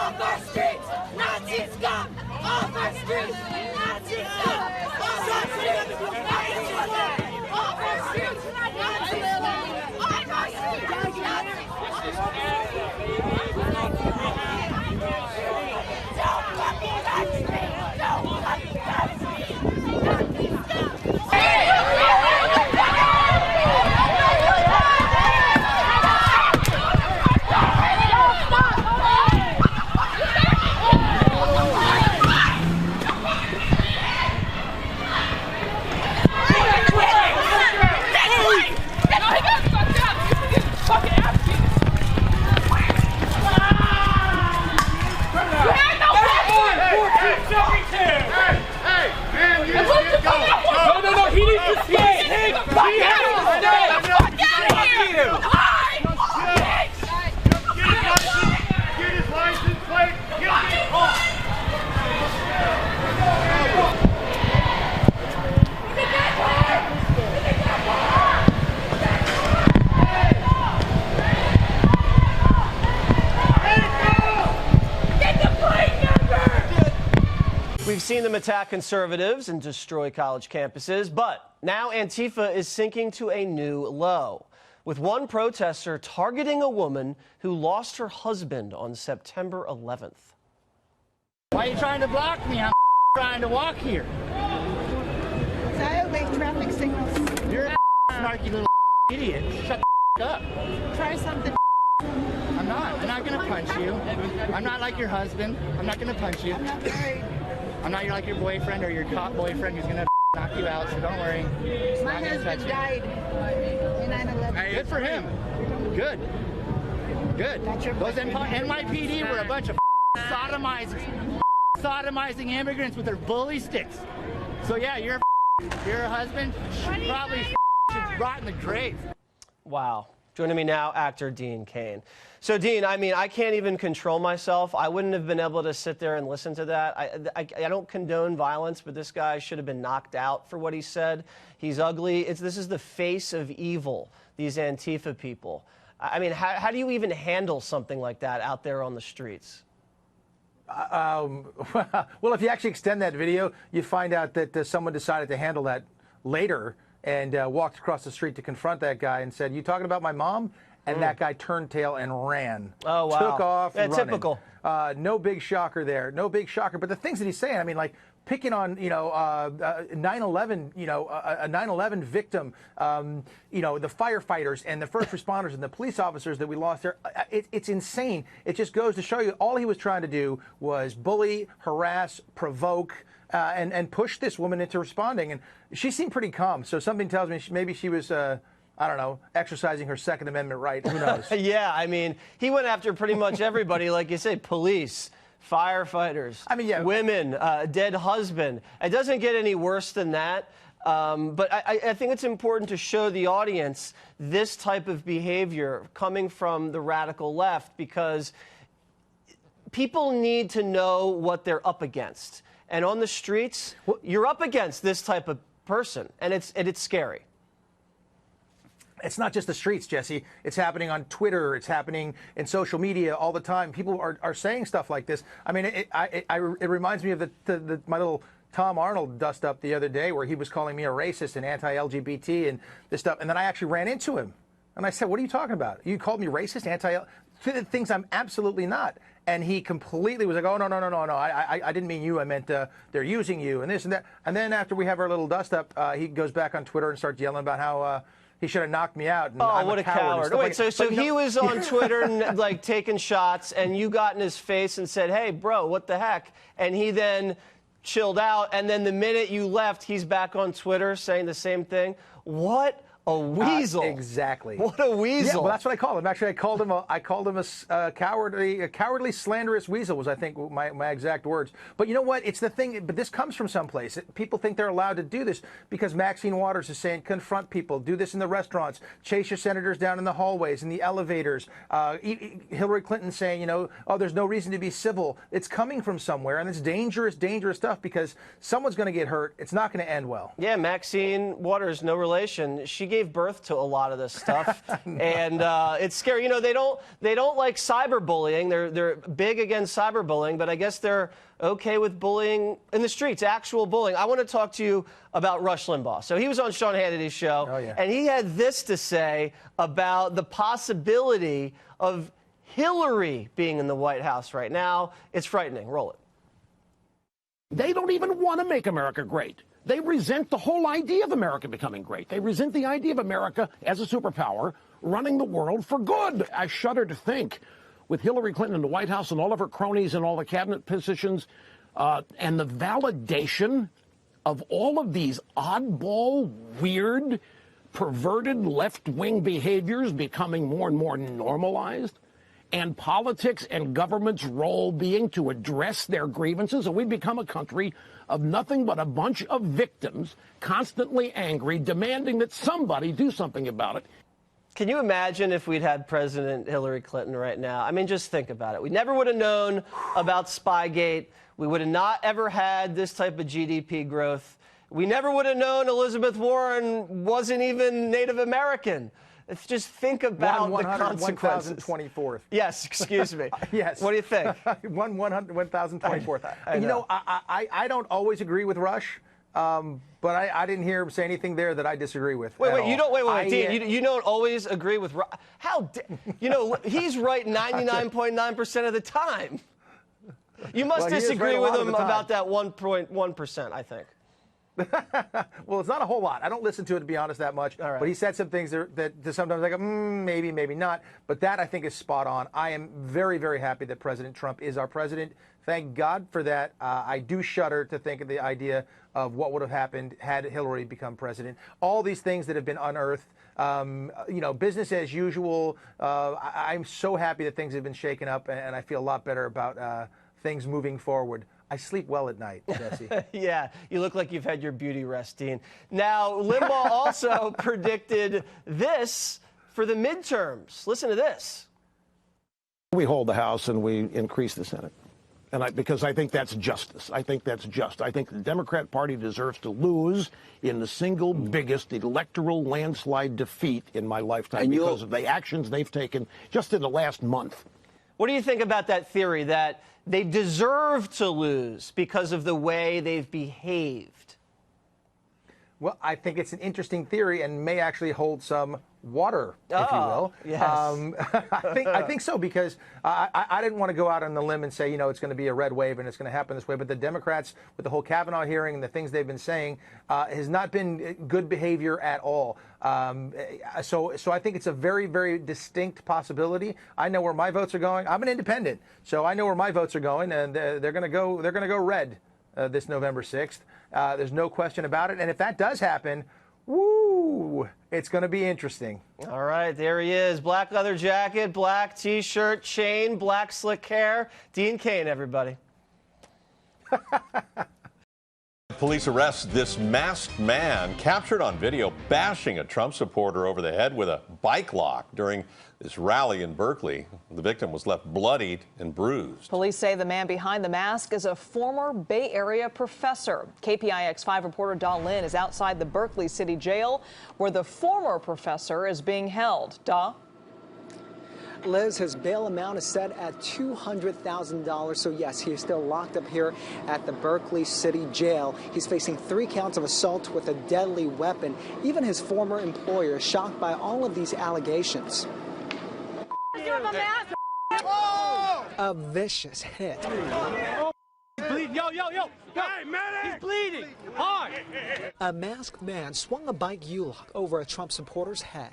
Off our streets! Nazis come! Off our streets! Nazis come! Off our streets! Nazis come! Off our streets! Nazis come! Off our streets! Don't fucking touch me! Don't fucking touch me! Nazis come! We've seen them attack conservatives and destroy college campuses, but now Antifa is sinking to a new low, with one protester targeting a woman who lost her husband on September 11th. Why are you trying to block me? I'm trying to walk here. I obey traffic signals. You're a snarky little idiot. Shut the up. Try something. I'm not going to punch you. I'm not like your husband. I'm not going to punch you. I'm not worried. I'm not like your boyfriend or your cop boyfriend who's going to knock you out, so don't worry. My husband died in 9/11. Good for him. Good. Good. Those NYPD were a bunch of sodomizing immigrants with their bully sticks. So yeah, your husband probably should rot in the grave. Wow. Joining me now, actor Dean Cain. So, Dean, I mean, I can't even control myself. I wouldn't have been able to sit there and listen to that. I don't condone violence, but this guy should have been knocked out for what he said. He's ugly. This is the face of evil, these Antifa people. I mean, how do you even handle something like that out there on the streets? Well, if you actually extend that video, you find out that someone decided to handle that later and walked across the street to confront that guy and said, "You talking about my mom?" And that guy turned tail and ran. Oh, wow. Took off running. Typical. No big shocker there. No big shocker. But the things that he's saying, I mean, like picking on, 9/11, a 9/11 victim, the firefighters and the first responders and the police officers that we lost there. It's insane. It just goes to show you all he was trying to do was bully, harass, provoke, and push this woman into responding. And she seemed pretty calm. So something tells me maybe she was, I don't know, exercising her Second Amendment right. Who knows? Yeah, I mean, he went after pretty much everybody, like you say, police, firefighters, women, dead husband. It doesn't get any worse than that. But I think it's important to show the audience this type of behavior coming from the radical left, because people need to know what they're up against. And on the streets, you're up against this type of person, and it's scary. It's not just the streets, Jesse. It's happening on Twitter. It's happening in social media all the time. People are saying stuff like this. I mean, it reminds me of my little Tom Arnold dust-up the other day where he was calling me a racist and anti-LGBT and this stuff. And then I actually ran into him. And I said, "What are you talking about? You called me racist, things I'm absolutely not." And he completely was like, "Oh, no. I didn't mean you. I meant they're using you and this and that." And then after we have our little dust-up, he goes back on Twitter and starts yelling about how he should have knocked me out. And oh, what a coward. Wait, so he was on Twitter and like taking shots, and you got in his face and said, "Hey, bro, what the heck?" And he then chilled out, and then the minute you left, he's back on Twitter saying the same thing. What a weasel. Exactly. What a weasel. Yeah, well, that's what I called him. Actually, I called him a cowardly, slanderous weasel was, I think, my exact words. But you know what? It's the thing. But this comes from someplace. People think they're allowed to do this because Maxine Waters is saying, confront people, do this in the restaurants, chase your senators down in the hallways, in the elevators. Hillary Clinton saying, oh, there's no reason to be civil. It's coming from somewhere, and it's dangerous, dangerous stuff because someone's going to get hurt. It's not going to end well. Yeah, Maxine Waters, no relation. She gave gave birth to a lot of this stuff, and it's scary. You know, they don't like cyberbullying. They're big against cyberbullying, but I guess they're okay with bullying in the streets, actual bullying. I want to talk to you about Rush Limbaugh. So he was on Sean Hannity's show, and he had this to say about the possibility of Hillary being in the White House right now. It's frightening. Roll it. They don't even want to make America great. They resent the whole idea of America becoming great. They resent the idea of America as a superpower running the world for good. I shudder to think, with Hillary Clinton in the White House and all of her cronies and all the cabinet positions, and the validation of all of these oddball, weird, perverted left-wing behaviors becoming more and more normalized, and politics and government's role being to address their grievances, and we become a country of nothing but a bunch of victims, constantly angry, demanding that somebody do something about it. Can you imagine if we'd had President Hillary Clinton right now? I mean, just think about it. We never would have known about Spygate. We would have not ever had this type of GDP growth. We never would have known Elizabeth Warren wasn't even Native American. Let's just think about the consequences. 1024th. Yes, excuse me. Yes. What do you think? 1024th. You know, I don't always agree with Rush. But I didn't hear him say anything there that I disagree with. Wait, you don't. Wait, Dean. You don't always agree with. How? You know, he's right 99.9% of the time. You must disagree with him about that 1.1%. I think. Well, it's not a whole lot. I don't listen to it, to be honest, that much. But he said some things that sometimes I go, maybe, maybe not. But that, I think, is spot on. I am very, very happy that President Trump is our president. Thank God for that. I do shudder to think of the idea of what would have happened had Hillary become president. All these things that have been unearthed, you know, business as usual. I'm so happy that things have been shaken up, and I feel a lot better about things moving forward. I sleep well at night, Jesse. Yeah, you look like you've had your beauty rest, Dean. Now, Limbaugh also predicted this for the midterms. Listen to this. We hold the House and we increase the Senate. And because I think that's justice. I think that's just. I think the Democrat Party deserves to lose in the single biggest electoral landslide defeat in my lifetime because of the actions they've taken just in the last month. What do you think about that theory that they deserve to lose because of the way they've behaved? Well, I think it's an interesting theory and may actually hold some water, if you will. Yes. I think so, because I didn't want to go out on the limb and say, you know, it's going to be a red wave and it's going to happen this way. But the Democrats, with the whole Kavanaugh hearing and the things they've been saying, has not been good behavior at all. So I think it's a very, very distinct possibility. I know where my votes are going. I'm an independent, so I know where my votes are going, and they're going to go red this November 6th. There's no question about it. And if that does happen, woo, it's going to be interesting. All right, there he is. Black leather jacket, black T-shirt, chain, black slick hair. Dean Cain, everybody. Police arrest this masked man captured on video bashing a Trump supporter over the head with a bike lock during this rally in Berkeley. The victim was left bloodied and bruised. Police say the man behind the mask is a former Bay Area professor. KPIX5 reporter Daw Lin is outside the Berkeley City Jail, where the former professor is being held. Daw? Liz, his bail amount is set at $200,000. So, yes, he is still locked up here at the Berkeley City Jail. He's facing 3 counts of assault with a deadly weapon. Even his former employer is shocked by all of these allegations. A vicious hit. Yo! Hey, man! He's bleeding! Hard! A masked man swung a bike U-lock over a Trump supporter's head.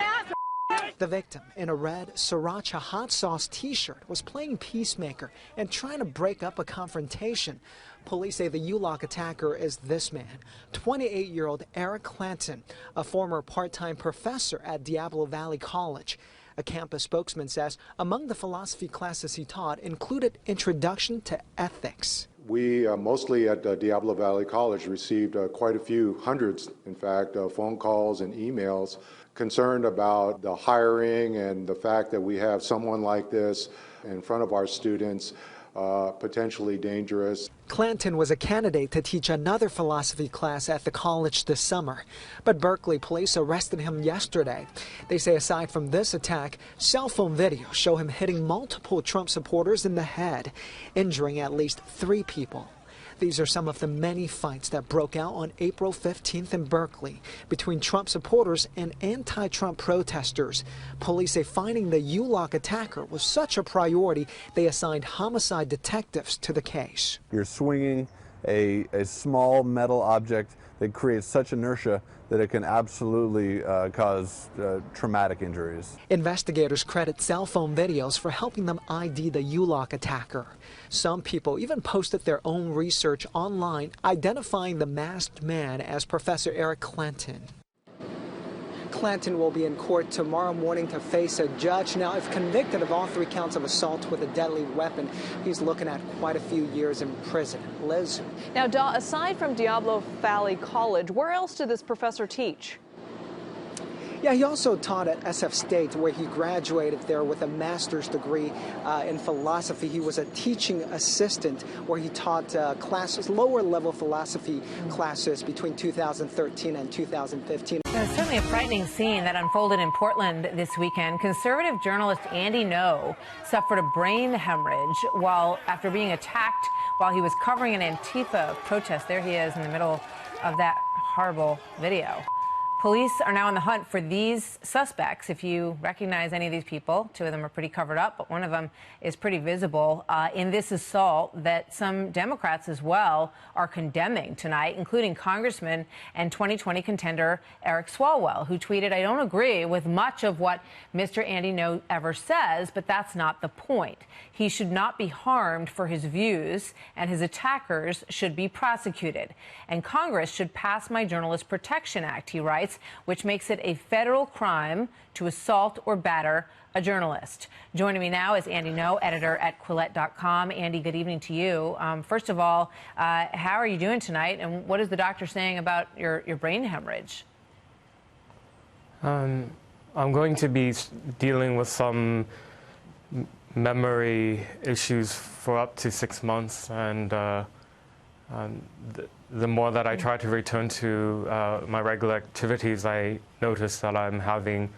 The victim, in a red sriracha hot sauce T-shirt, was playing peacemaker and trying to break up a confrontation. Police say the U-lock attacker is this man, 28-year-old Eric Clanton, a former part-time professor at Diablo Valley College. A campus spokesman says among the philosophy classes he taught included Introduction to Ethics. We mostly at Diablo Valley College received quite a few, hundreds, in fact, phone calls and emails concerned about the hiring and the fact that we have someone like this in front of our students, potentially dangerous. Clanton was a candidate to teach another philosophy class at the college this summer, but Berkeley police arrested him yesterday. They say aside from this attack, cell phone videos show him hitting multiple Trump supporters in the head, injuring at least 3 people. These are some of the many fights that broke out on April 15th in Berkeley between Trump supporters and anti-Trump protesters. Police say finding the U-lock attacker was such a priority, they assigned homicide detectives to the case. You're swinging a small metal object that creates such inertia that it can absolutely cause traumatic injuries. Investigators credit cell phone videos for helping them ID the U-lock attacker. Some people even posted their own research online identifying the masked man as Professor Eric Clanton. Clanton will be in court tomorrow morning to face a judge. Now, if convicted of all 3 counts of assault with a deadly weapon, he's looking at quite a few years in prison. Liz. Now, aside from Diablo Valley College, where else did this professor teach? Yeah, he also taught at SF State, where he graduated there with a master's degree in philosophy. He was a teaching assistant where he taught classes, lower-level philosophy classes between 2013 and 2015. It's certainly a frightening scene that unfolded in Portland this weekend. Conservative journalist Andy Ngo suffered a brain hemorrhage after being attacked while he was covering an Antifa protest. There he is in the middle of that horrible video. Police are now on the hunt for these suspects. If you recognize any of these people, 2 of them are pretty covered up, but one of them is pretty visible in this assault that some Democrats as well are condemning tonight, including Congressman and 2020 contender Eric Swalwell, who tweeted, "I don't agree with much of what Mr. Andy Ngo ever says, but that's not the point. He should not be harmed for his views, and his attackers should be prosecuted. And Congress should pass my Journalist Protection Act," he writes, which makes it a federal crime to assault or batter a journalist. Joining me now is Andy Ngo, editor at Quillette.com. Andy, good evening to you. First of all, how are you doing tonight, and what is the doctor saying about your brain hemorrhage? I'm going to be dealing with some memory issues for up to 6 months, and the more that I try to return to my regular activities, I notice that I'm having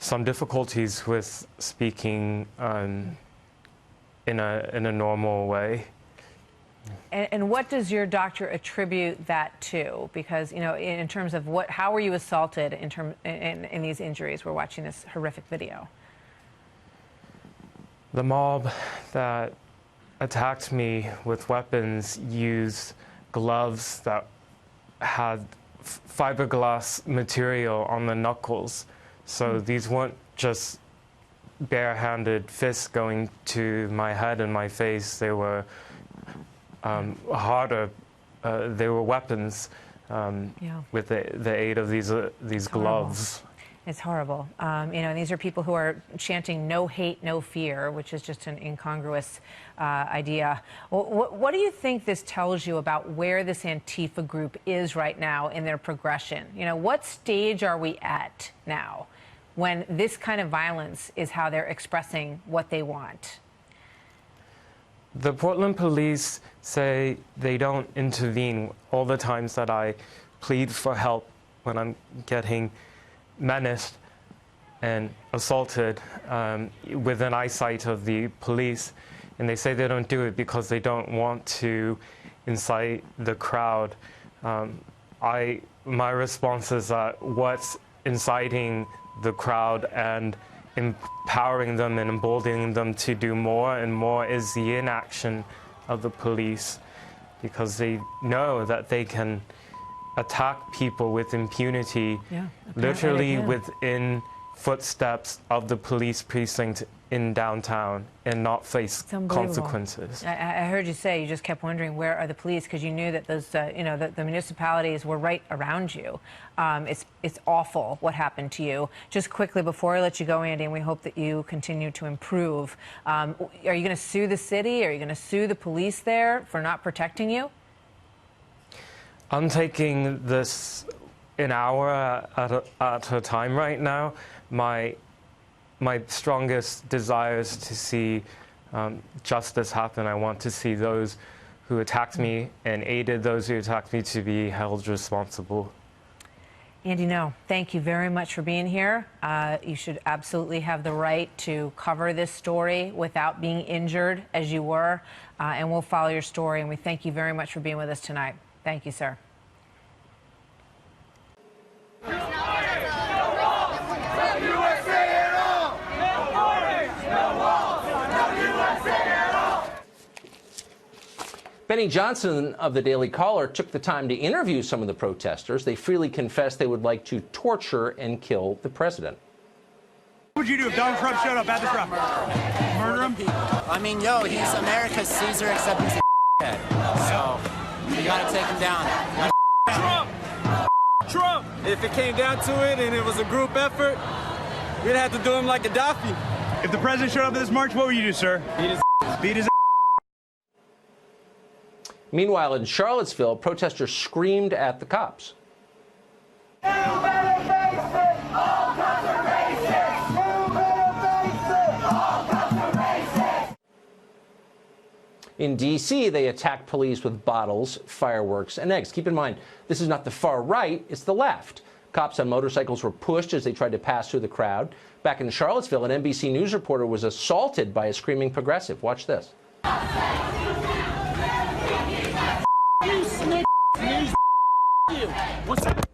some difficulties with speaking in a normal way. And what does your doctor attribute that to? Because, you know, in terms of how were you assaulted in these injuries? We're watching this horrific video. The mob that attacked me with weapons used gloves that had fiberglass material on the knuckles. So these weren't just bare-handed fists going to my head and my face. They were harder. They were weapons with the aid of these gloves. It's horrible. You know, these are people who are chanting "no hate, no fear," which is just an incongruous idea. What do you think this tells you about where this Antifa group is right now in their progression? You know, what stage are we at now when this kind of violence is how they're expressing what they want? The Portland police say they don't intervene all the times that I plead for help when I'm getting menaced and assaulted within eyesight of the police, and they say they don't do it because they don't want to incite the crowd. My response is that what's inciting the crowd and empowering them and emboldening them to do more and more is the inaction of the police, because they know that they can attack people with impunity, literally within footsteps of the police precinct in downtown, and not face consequences. I heard you say you just kept wondering where are the police, because you knew that those, you know, the municipalities were right around you. It's awful what happened to you. Just quickly before I let you go, Andy, and we hope that you continue to improve. Are you going to sue the city? Are you going to sue the police there for not protecting you? I'm taking this an hour at a time right now. My strongest desire is to see justice happen. I want to see those who attacked me and aided those who attacked me to be held responsible. Andy Ngo, thank you very much for being here. You should absolutely have the right to cover this story without being injured as you were, and we'll follow your story, and we thank you very much for being with us tonight. Thank you, sir. Benny Johnson of the Daily Caller took the time to interview some of the protesters. They freely confessed they would like to torture and kill the president. What would you do if Donald Trump showed up at this rally? Murder him? I mean, yo, he's America's Caesar, except he's a head. So, we gotta take him down. Trump! If it came down to it and it was a group effort, we'd have to do him like Gaddafi. If the president showed up at this march, what would you do, sir? Beat his Meanwhile, in Charlottesville, protesters screamed at the cops. In D.C., they attacked police with bottles, fireworks, and eggs. Keep in mind, this is not the far right, it's the left. Cops on motorcycles were pushed as they tried to pass through the crowd. Back in Charlottesville, an NBC News reporter was assaulted by a screaming progressive. Watch this. What's up?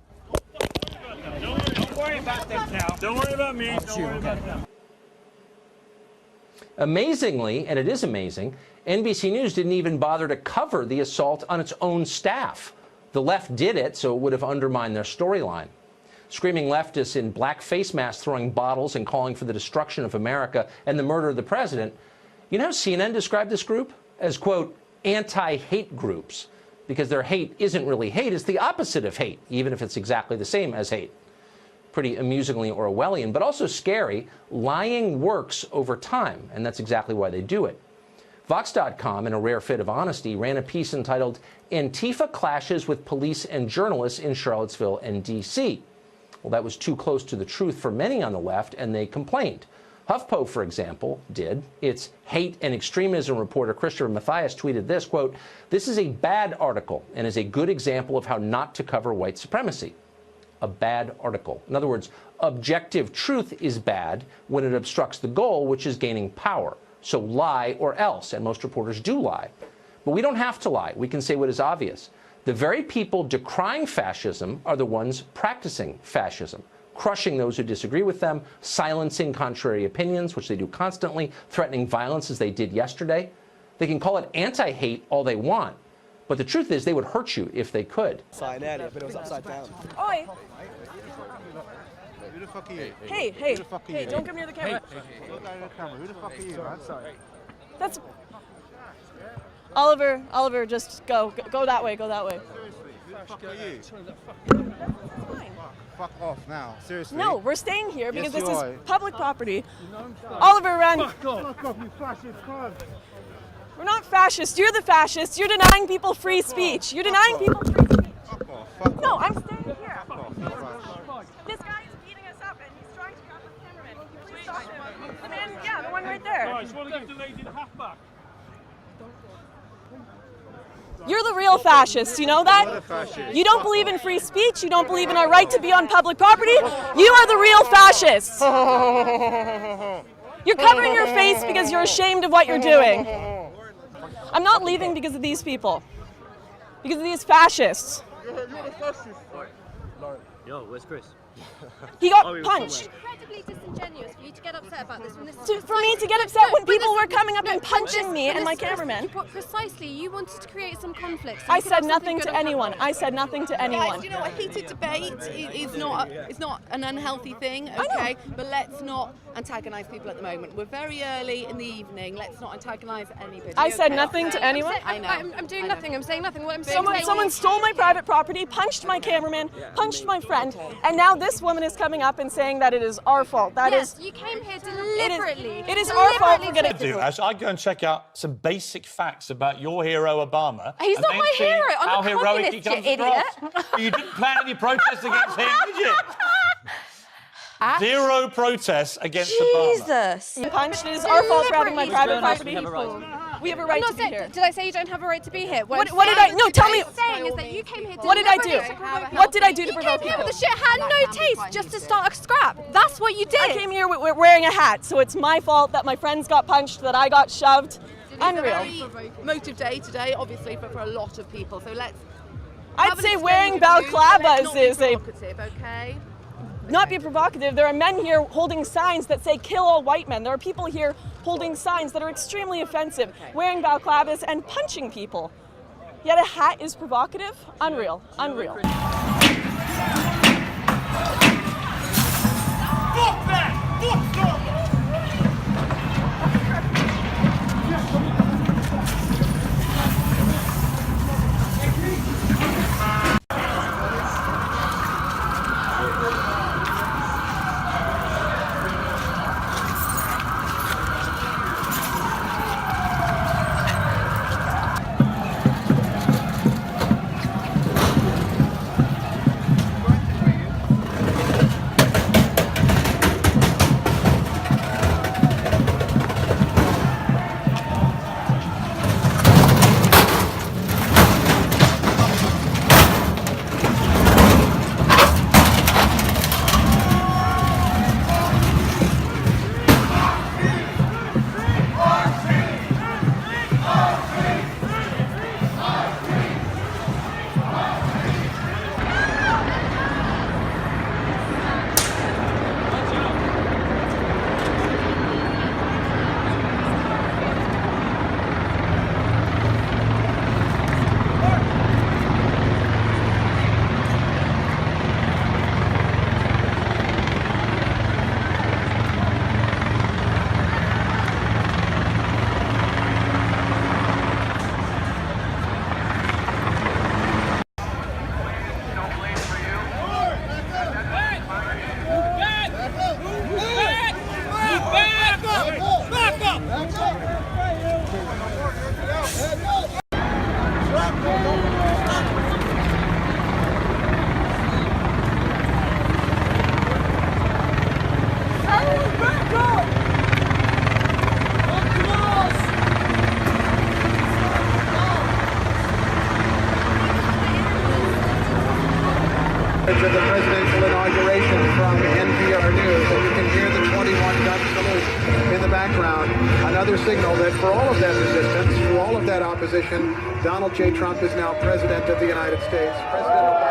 Don't worry about this now. Don't worry about me. Don't worry about them. Amazingly, and it is amazing, NBC News didn't even bother to cover the assault on its own staff. The left did it, so it would have undermined their storyline. Screaming leftists in black face masks throwing bottles and calling for the destruction of America and the murder of the president. You know how CNN described this group? As, quote, anti-hate groups. Because their hate isn't really hate, it's the opposite of hate, even if it's exactly the same as hate. Pretty amusingly Orwellian, but also scary. Lying works over time, and that's exactly why they do it. Vox.com, in a rare fit of honesty, ran a piece entitled Antifa Clashes with Police and Journalists in Charlottesville and D.C. Well, that was too close to the truth for many on the left, and they complained. HuffPo, for example, did. Its hate and extremism reporter Christopher Mathias tweeted this, quote, "This is a bad article and is a good example of how not to cover white supremacy." A bad article. In other words, objective truth is bad when it obstructs the goal, which is gaining power. So lie or else, and most reporters do lie. But we don't have to lie. We can say what is obvious. The very people decrying fascism are the ones practicing fascism, crushing those who disagree with them, silencing contrary opinions, which they do constantly, threatening violence as they did yesterday. They can call it anti-hate all they want, but the truth is they would hurt you if they could. Side at it, but it was upside down. Oi! Who the fuck are you? Hey, hey, hey, don't come near the camera. Look at the camera. Who the fuck are you, man? Sorry. That's... Oliver, just go that way, go that way. Seriously, who the fuck are you? Fine. Fuck off now, seriously. No, we're staying here because Yes, this you is are. public property. Oliver, run. Fuck off, you fascist cunt. We're not fascists. You're the fascists. You're denying people free speech. You're denying people free speech. Fuck off, fuck No, off. I'm staying here. Fuck off, you fascist. This guy is beating us up and he's trying to grab the cameraman. Can you please stop him? The man, yeah, the one right there. Guys, want to give the lady the half back? You're the real fascist, you know that? You're the fascist. You don't believe in free speech, you don't believe in our right to be on public property. You are the real fascists. You're covering your face because you're ashamed of what you're doing. I'm not leaving because of these people. Because of these fascists. You're the fascist. Yo, where's Chris? He got punched. Incredibly disingenuous for you to get upset about this when this For me to get upset when people were coming up and punching me and my cameraman. Precisely, you wanted to create some conflict. So I you could said have something nothing good to on anyone. camera. I said nothing to anyone. Guys, you know, a heated debate is not an unhealthy thing, okay? But let's not antagonise people at the moment. We're very early in the evening. Let's not antagonise anybody. I said okay? nothing to anyone. I'm doing nothing. I'm saying nothing. What I'm saying. Someone stole my private property, punched my cameraman, punched my friend, and now this woman is coming up and saying that it is our fault. Yes, you came here deliberately. It is our fault for getting. I go and check out some basic facts about your hero Obama. He's not and then my see hero. I'm how a heroic he communist, comes you across. You didn't plan any protests against him, did you? Zero protests against Obama. Jesus. Punched. It is our fault for having my private property. We have a right to be here. Did I say you don't have a right to be here? What did I? No, tell me. What I'm saying is that you came here. What did I do? What did I do to provoke you? people? With a shit had no taste just to start a scrap. That's what you did. I came here wearing a hat, so it's my fault that my friends got punched, that I got shoved. Unreal. It's a very emotive day today, obviously, for a lot of people. So let's. I'd say wearing balaclavas is a. Okay. Not be provocative. There are men here holding signs that say "kill all white men." There are people here holding signs that are extremely offensive, wearing balaclavas and punching people. Yet a hat is provocative? Unreal. Unreal. Fuck that! Fuck that! Of the presidential inauguration from NPR News, and you can hear the 21-gun salute in the background. Another signal that for all of that resistance, for all of that opposition, Donald J. Trump is now president of the United States. President